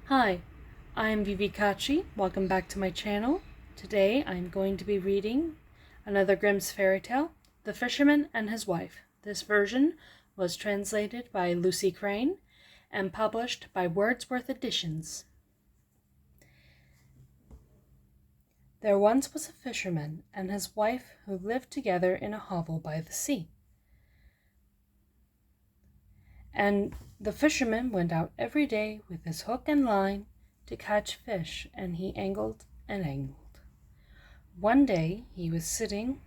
Hi, I'm Vivi Kachi. Welcome back to my channel. Today I'm going to be reading another Grimm's fairy tale, The Fisherman and His Wife. This version was translated by Lucy Crane and published by Wordsworth Editions. There once was a fisherman and his wife who lived together in a hovel by the sea. And the fisherman went out every day with his hook and line to catch fish, and he angled and angled. One day he was sitting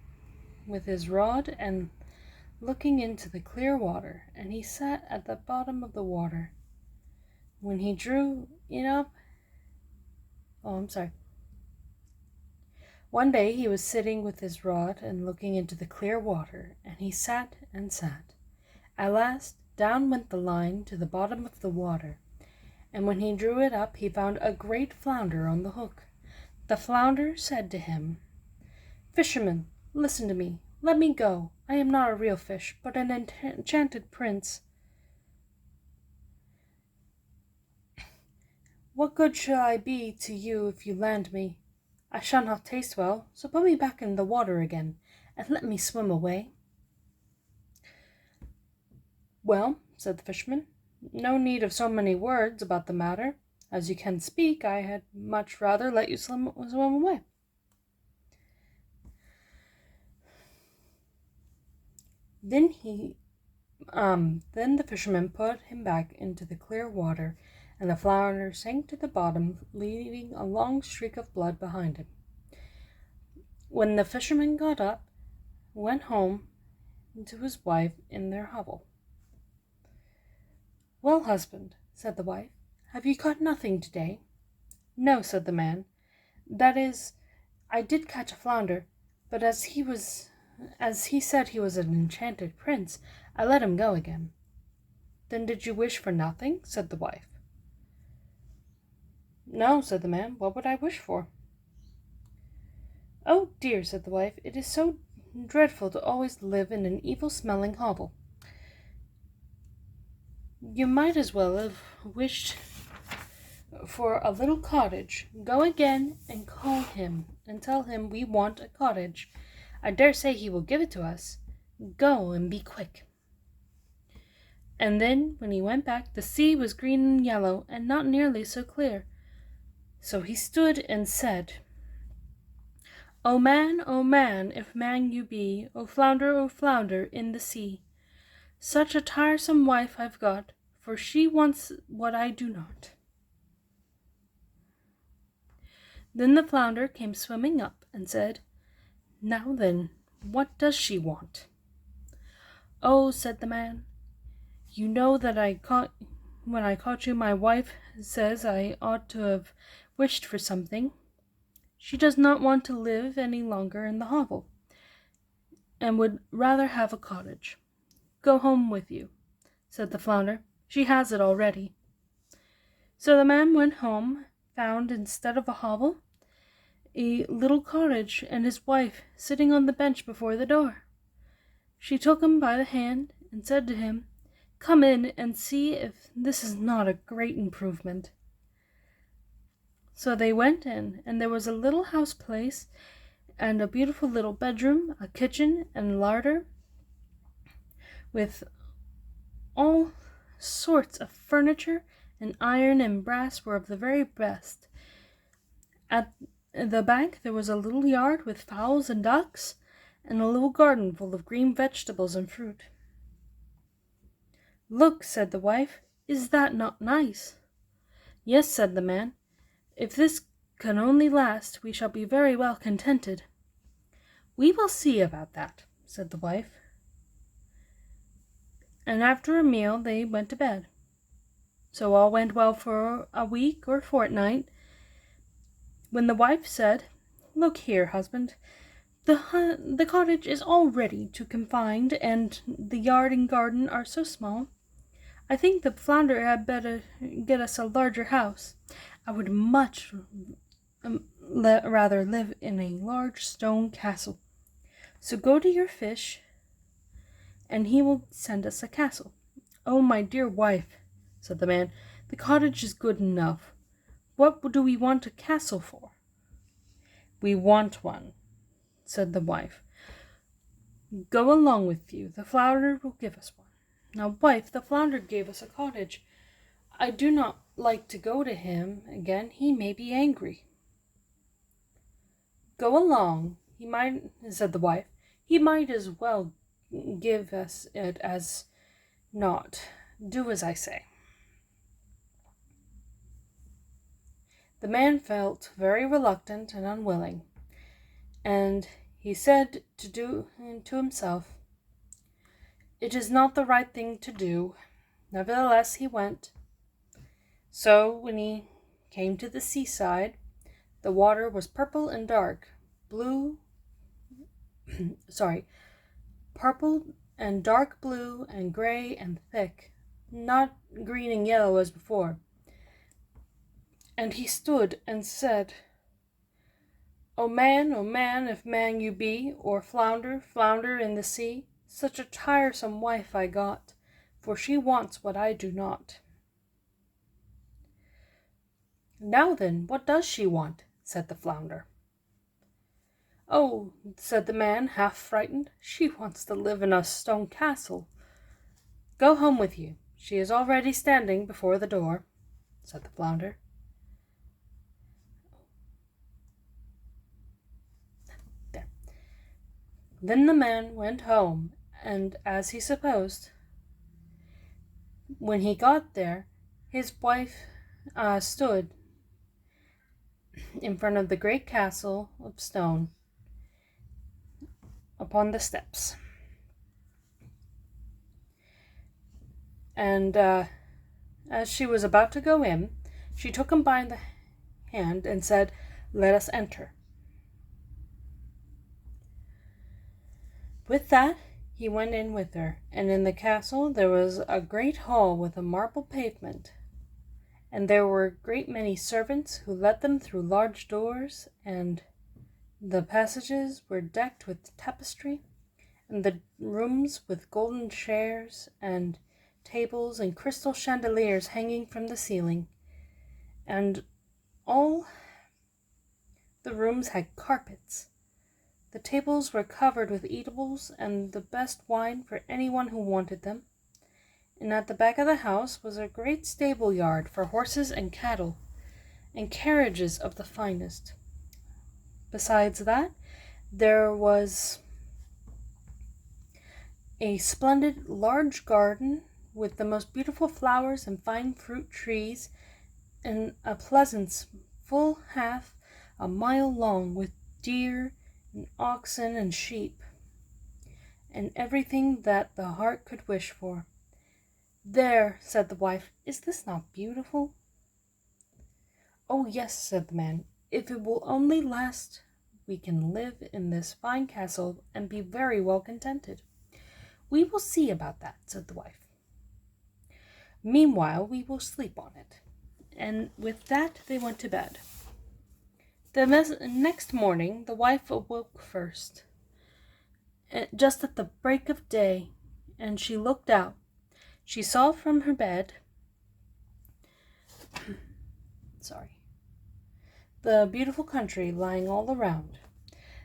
with his rod and looking into the clear water, and he sat at the bottom of the water. When he drew it up, One day he was sitting with his rod and looking into the clear water, and he sat and sat. At last down went the line to the bottom of the water, and when he drew it up he found a great flounder on the hook. The flounder said to him, "Fisherman, listen to me. Let me go. I am not a real fish, but an enchanted prince. What good shall I be to you if you land me? I shall not taste well, so put me back in the water again, and let me swim away." "Well," said the fisherman, "no need of so many words about the matter. As you can speak, I had much rather let you swim away." Then the fisherman put him back into the clear water, and the flounder sank to the bottom, leaving a long streak of blood behind him. When the fisherman got up, went home to his wife in their hovel. "Well, husband," said the wife, "have you caught nothing today?" "No," said the man. "That is, I did catch a flounder, but as he said he was an enchanted prince, I let him go again." "Then did you wish for nothing?" said the wife. "No," said the man. "What would I wish for?" "Oh dear," said the wife, "it is so dreadful to always live in an evil-smelling hovel. You might as well have wished for a little cottage. Go again and call him and tell him we want a cottage. I dare say he will give it to us. Go and be quick." And then when he went back, the sea was green and yellow and not nearly so clear. So he stood and said, O man, if man you be, O flounder in the sea, such a tiresome wife I've got, for she wants what I do not." Then the flounder came swimming up and said, "Now then, what does she want?" "Oh," said the man, "you know that when I caught you, my wife says I ought to have wished for something. She does not want to live any longer in the hovel, and would rather have a cottage." "Go home with you," said the flounder. "She has it already." So the man went home, found instead of a hovel, a little cottage, and his wife sitting on the bench before the door. She took him by the hand and said to him, "Come in and see if this is not a great improvement." So they went in, and there was a little house place, and a beautiful little bedroom, a kitchen and larder, with all sorts of furniture, and iron and brass were of the very best. At the back there was a little yard with fowls and ducks, and a little garden full of green vegetables and fruit. "Look," said the wife, "is that not nice?" "Yes," said the man. "If this can only last, we shall be very well contented." "We will see about that," said the wife. And after a meal they went to bed. So all went well for a week or fortnight, when the wife said, "Look here, husband, the cottage is all ready to confined, and the yard and garden are so small. I think the flounder had better get us a larger house. I would much rather live in a large stone castle. So go to your fish, and he will send us a castle." "Oh, my dear wife," said the man, "the cottage is good enough. What do we want a castle for?" "We want one," said the wife. "Go along with you. The flounder will give us one." "Now, wife, the flounder gave us a cottage. I do not like to go to him again. He may be angry." "Go along," said the wife. "He might as well give us it as not. Do as I say." The man felt very reluctant and unwilling, and he said to himself, "It is not the right thing to do." Nevertheless, he went. So when he came to the seaside, the water was purple and dark, purple and dark blue and gray and thick, not green and yellow as before. And he stood and said, O man, if man you be, or flounder, flounder in the sea, such a tiresome wife I got, for she wants what I do not." "Now then, what does she want?" said the flounder. "Oh," said the man, half frightened, "she wants to live in a stone castle." "Go home with you. She is already standing before the door," said the flounder. There. Then the man went home, and as he supposed, when he got there, his wife stood in front of the great castle of stone upon the steps. And as she was about to go in, she took him by the hand and said, "Let us enter." With that, he went in with her, and in the castle there was a great hall with a marble pavement, and there were a great many servants who let them through large doors, and the passages were decked with tapestry, and the rooms with golden chairs and tables and crystal chandeliers hanging from the ceiling, and all the rooms had carpets. The tables were covered with eatables and the best wine for anyone who wanted them, and at the back of the house was a great stable yard for horses and cattle, and carriages of the finest. Besides that, there was a splendid large garden with the most beautiful flowers and fine fruit trees, and a pleasance full half a mile long, with deer and oxen and sheep, and everything that the heart could wish for. "There," said the wife, "is this not beautiful?" "Oh yes," said the man, "if it will only last, we can live in this fine castle and be very well contented." "We will see about that," said the wife. "Meanwhile, we will sleep on it." And with that they went to bed. The next morning the wife awoke first, just at the break of day, and she looked out. She saw from her bed the beautiful country lying all around.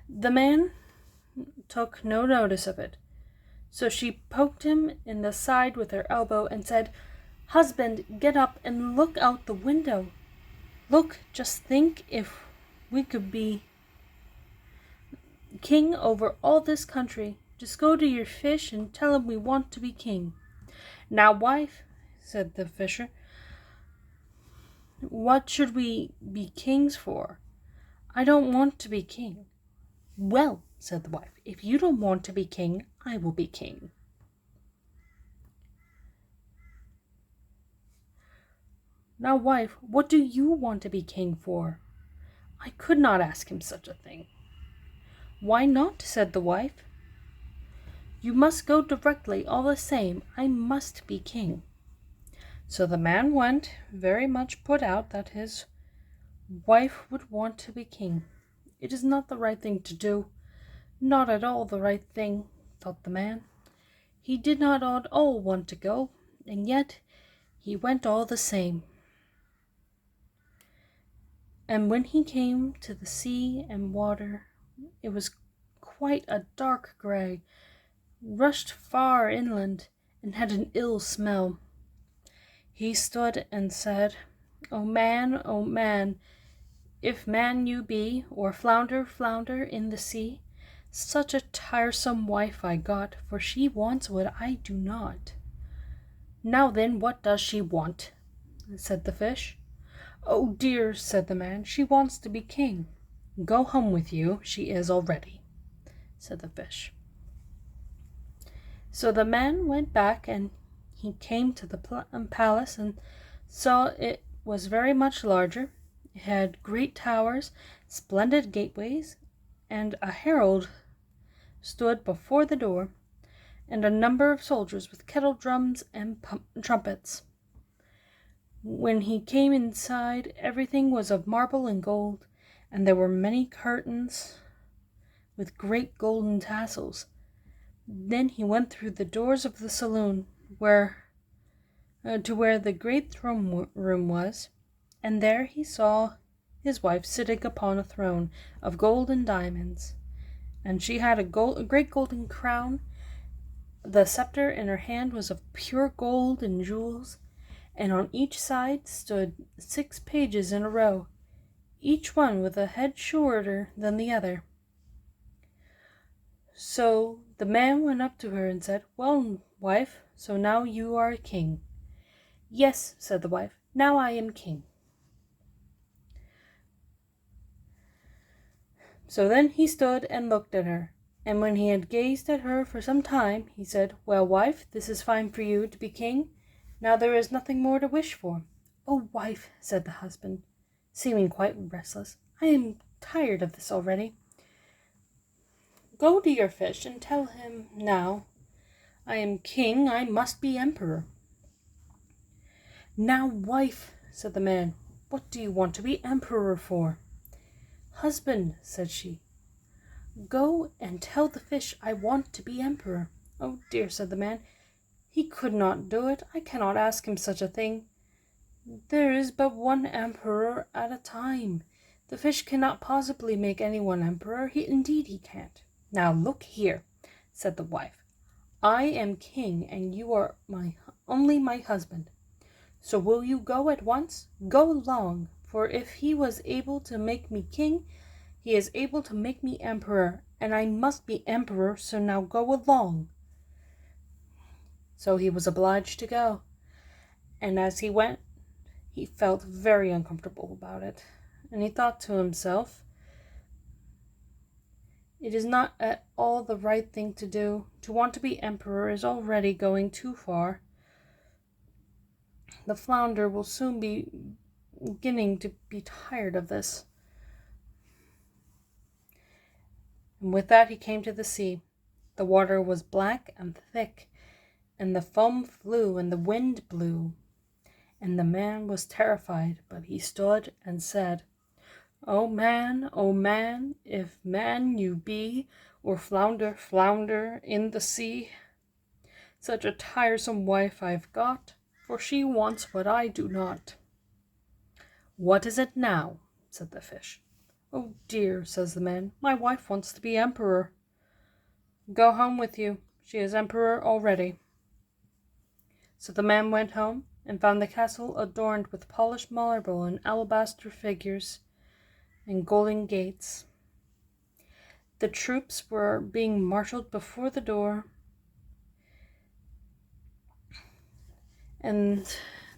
The man took no notice of it, so she poked him in the side with her elbow and said, "Husband, get up and look out the window. Look, just think if we could be king over all this country. Just go to your fish and tell him we want to be king." "Now, wife," said the fisher, "what should we be kings for? I don't want to be king." "Well," said the wife, "if you don't want to be king, I will be king." "Now, wife, what do you want to be king for?" "I could not ask him such a thing." "Why not?" said the wife. "You must go directly all the same. I must be king." So the man went, very much put out that his wife would want to be king. It is not the right thing to do. Not at all the right thing, thought the man. He did not at all want to go, and yet he went all the same. And when he came to the sea and water, it was quite a dark grey, rushed far inland, and had an ill smell. He stood and said, O man, if man you be, or flounder, flounder in the sea, such a tiresome wife I got, for she wants what I do not. Now then, what does she want? Said the fish. Oh dear, said the man, she wants to be king. Go home with you, she is already, said the fish. So the man went back, and he came to the palace and saw it was very much larger. It had great towers, splendid gateways, and a herald stood before the door, and a number of soldiers with kettle drums and trumpets. When he came inside, everything was of marble and gold, and there were many curtains with great golden tassels. Then he went through the doors of the saloon to where the great throne room was, and there he saw his wife sitting upon a throne of gold and diamonds, and she had a great golden crown. The scepter in her hand was of pure gold and jewels, and on each side stood 6 pages in a row, each one with a head shorter than the other. So the man went up to her and said, Well, wife, so now you are a king. Yes, said the wife, now I am king. So then he stood and looked at her, and when he had gazed at her for some time, he said, Well, wife, this is fine for you to be king. Now there is nothing more to wish for. Oh, wife, said the husband, seeming quite restless, I am tired of this already. Go to your fish and tell him now I am king, I must be emperor. Now, wife, said the man, what do you want to be emperor for? Husband, said she, go and tell the fish I want to be emperor. Oh dear, said the man, he could not do it. I cannot ask him such a thing. There is but one emperor at a time. The fish cannot possibly make anyone emperor. Indeed he can't. Now look here, said the wife. I am king, and you are only my husband. So will you go at once? Go along, for if he was able to make me king, he is able to make me emperor, and I must be emperor, so now go along. So he was obliged to go, and as he went, he felt very uncomfortable about it, and he thought to himself, it is not at all the right thing to do. To want to be emperor is already going too far. The flounder will soon be beginning to be tired of this. And with that he came to the sea. The water was black and thick, and the foam flew, and the wind blew. And the man was terrified, but he stood and said, O man, if man you be, or flounder, flounder in the sea, such a tiresome wife I've got, for she wants what I do not. What is it now? Said the fish. Oh dear, says the man, my wife wants to be emperor. Go home with you, she is emperor already. So the man went home and found the castle adorned with polished marble and alabaster figures and golden gates. The troops were being marshaled before the door, and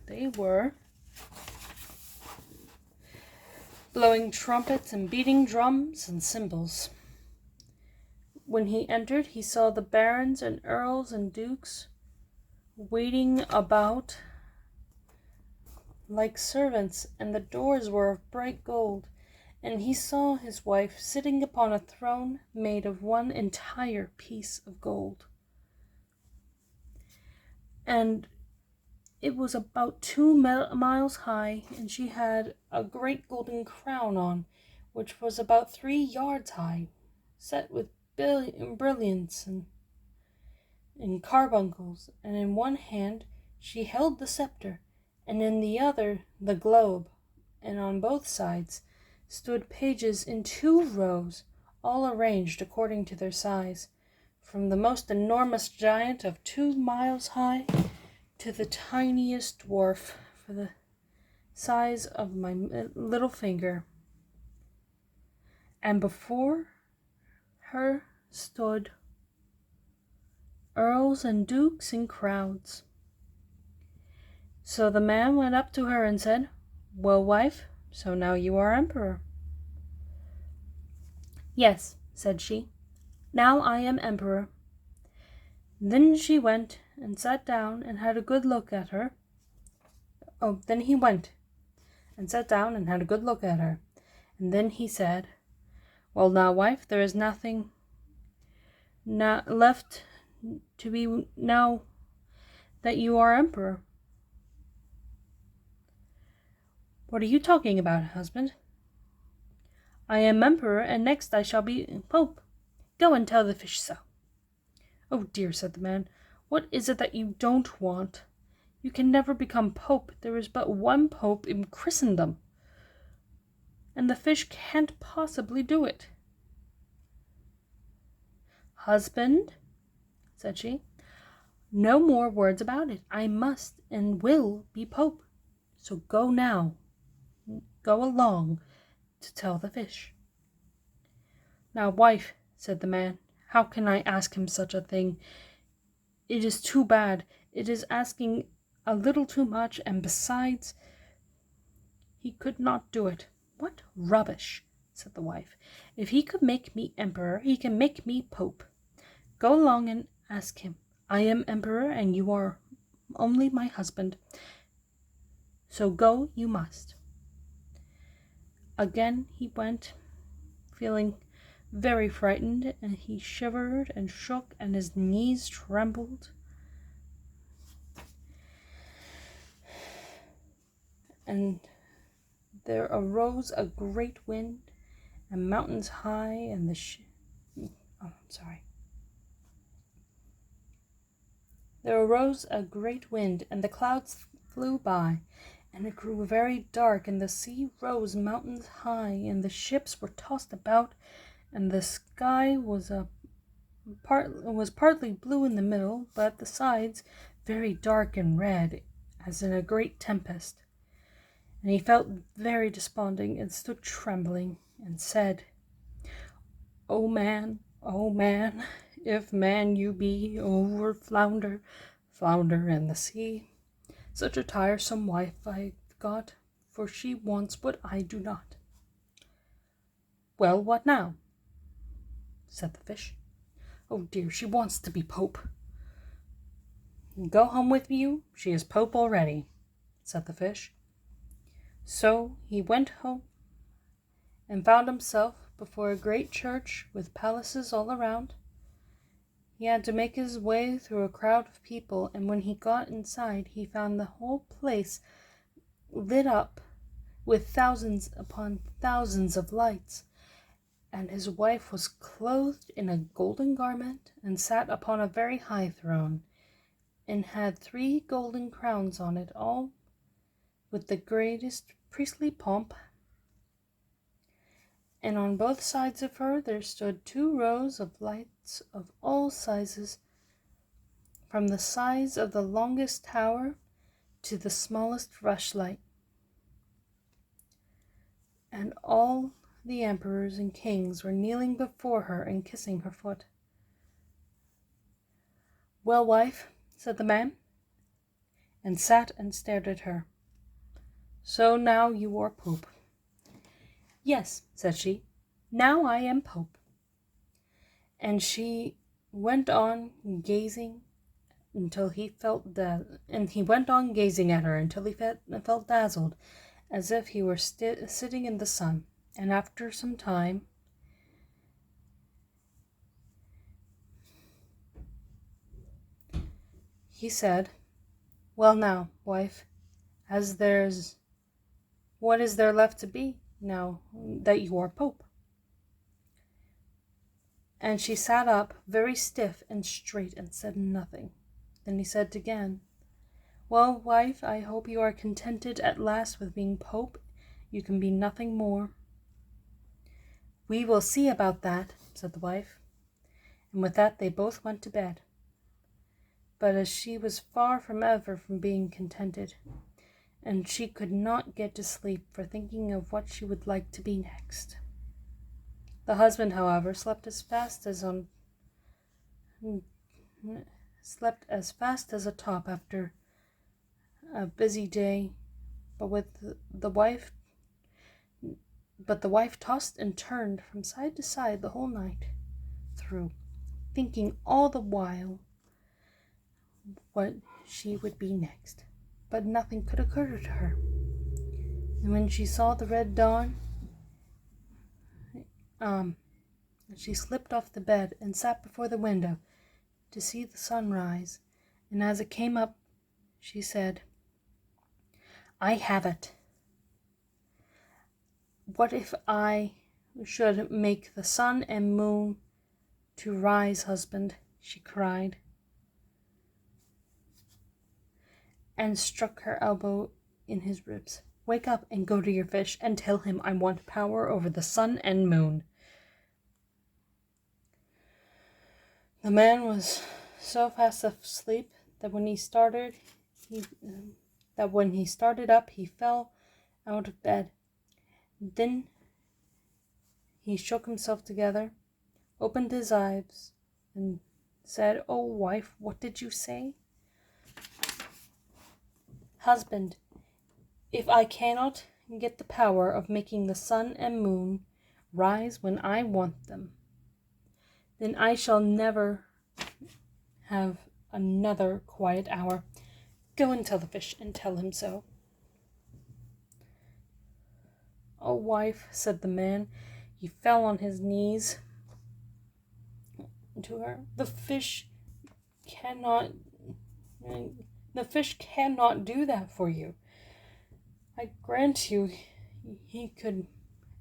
they were blowing trumpets and beating drums and cymbals. When he entered, he saw the barons and earls and dukes waiting about like servants, and the doors were of bright gold. And he saw his wife sitting upon a throne made of one entire piece of gold. And it was about 2 miles high, and she had a great golden crown on, which was about 3 yards high, set with brilliants and carbuncles, and in one hand she held the scepter, and in the other the globe, and on both sides stood pages in 2 rows, all arranged according to their size, from the most enormous giant of 2 miles high to the tiniest dwarf for the size of my little finger. And before her stood earls and dukes in crowds. So the man went up to her and said, "Well, wife, so now you are emperor." "Yes," said she, "now I am emperor." Then she went and sat down and had a good look at her. Then he went and sat down and had a good look at her. And then he said, "Well, now, wife, there is nothing left to be now that you are emperor." "What are you talking about, husband?" "I am emperor, and next I shall be pope. Go and tell the fish so." "Oh dear," said the man, "what is it that you don't want? You can never become pope. There is but one pope in Christendom, and the fish can't possibly do it." "Husband," said she, "no more words about it. I must and will be pope. So go now. Go along to tell the fish." "Now, wife," said the man, "how can I ask him such a thing? It is too bad. It is asking a little too much, and besides, he could not do it." "What rubbish," said the wife. "If he could make me emperor, he can make me pope. Go along and ask him. I am emperor, and you are only my husband. So go you must." Again he went, feeling very frightened, and he shivered and shook, and his knees trembled. And there arose a great wind, and mountains high, and There arose a great wind, and the clouds flew by, and it grew very dark, and the sea rose mountains high, and the ships were tossed about, and the sky was partly blue in the middle, but at the sides very dark and red, as in a great tempest. And he felt very desponding, and stood trembling, and said, O man, if man you be, over flounder, flounder in the sea. Such a tiresome wife I've got, for she wants what I do not." "Well, what now?" said the fish. "Oh dear, she wants to be pope." "Go home with you, she is pope already," said the fish. So he went home and found himself before a great church with palaces all around. He had to make his way through a crowd of people, and when he got inside, he found the whole place lit up with thousands upon thousands of lights, and his wife was clothed in a golden garment, and sat upon a very high throne, and had 3 golden crowns on it, all with the greatest priestly pomp. And on both sides of her there stood 2 rows of lights of all sizes, from the size of the longest tower to the smallest rushlight. And all the emperors and kings were kneeling before her and kissing her foot. "Well, wife," said the man, and sat and stared at her, "so now you are pope." "Yes," said she, "now I am pope." And she went on gazing until he felt he went on gazing at her until he felt dazzled, as if he were sitting in the sun. And after some time, he said, "Well now, wife, what is there left to be now that you are pope?" And she sat up very stiff and straight and said nothing. Then he said again, "Well, wife, I hope you are contented at last with being pope. You can be nothing more." "We will see about that," said the wife. And with that they both went to bed. But as she was far from ever from being contented, and she could not get to sleep for thinking of what she would like to be next. The husband, however, slept as fast as a top after a busy day, but the wife tossed and turned from side to side the whole night through, thinking all the while what she would be next. But nothing could occur to her. And when she saw the red dawn, she slipped off the bed and sat before the window to see the sun rise. And as it came up, she said, "I have it. What if I should make the sun and moon to rise, husband?" she cried, and struck her elbow in his ribs. "Wake up and go to your fish and tell him I want power over the sun and moon." The man was so fast asleep that when he started up, he fell out of bed. Then he shook himself together, opened his eyes, and said, "Oh, wife, what did you say?" "Husband, if I cannot get the power of making the sun and moon rise when I want them, then I shall never have another quiet hour. Go and tell the fish and tell him so." "Oh, wife," said the man. He fell on his knees to her. The fish cannot do that for you. I grant you he could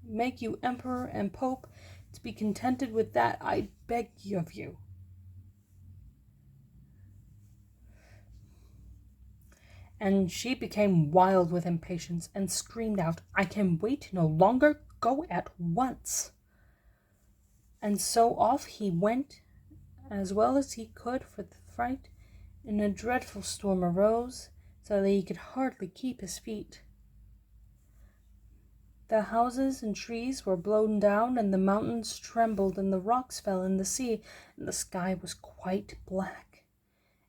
make you emperor and pope. To be contented with that, I beg of you." And she became wild with impatience and screamed out, "I can wait no longer. Go at once." And so off he went as well as he could for the fright, and a dreadful storm arose, so that he could hardly keep his feet. The houses and trees were blown down, and the mountains trembled, and the rocks fell in the sea, and the sky was quite black,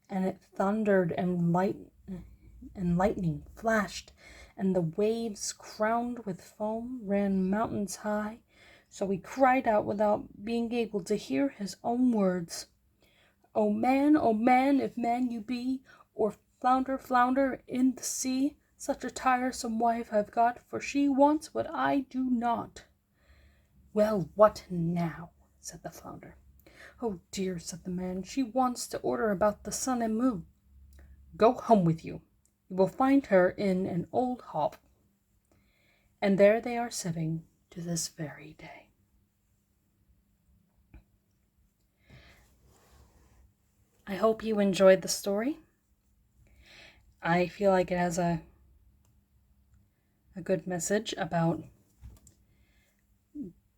and it thundered, and lightning flashed, and the waves, crowned with foam, ran mountains high. So he cried out without being able to hear his own words, oh man, if man you be, or flounder, flounder in the sea, such a tiresome wife I've got, for she wants what I do not." "Well, what now?" said the flounder. "Oh dear," said the man, "she wants to order about the sun and moon." "Go home with you. You will find her in an old hovel." And there they are sitting to this very day. I hope you enjoyed the story. I feel like it has a good message about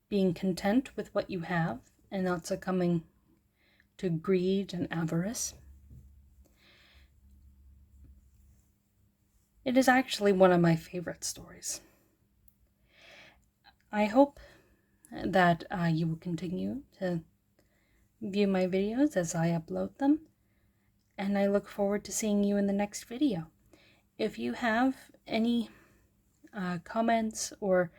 being content with what you have and not succumbing to greed and avarice. It is actually one of my favorite stories. I hope that you will continue to view my videos as I upload them, and I look forward to seeing you in the next video. If you have any comments or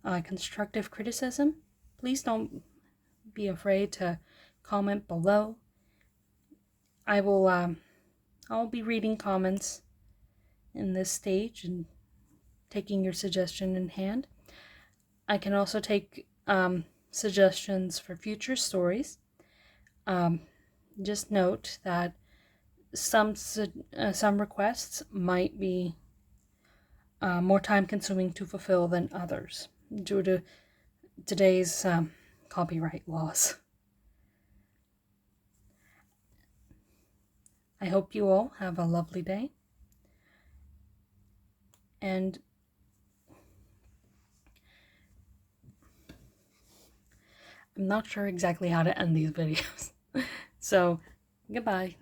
constructive criticism, please don't be afraid to comment below. I'll be reading comments in this stage and taking your suggestion in hand. I can also take suggestions for future stories. Just note that some requests might be more time-consuming to fulfill than others due to today's copyright laws. I hope you all have a lovely day, and I'm not sure exactly how to end these videos. So, goodbye.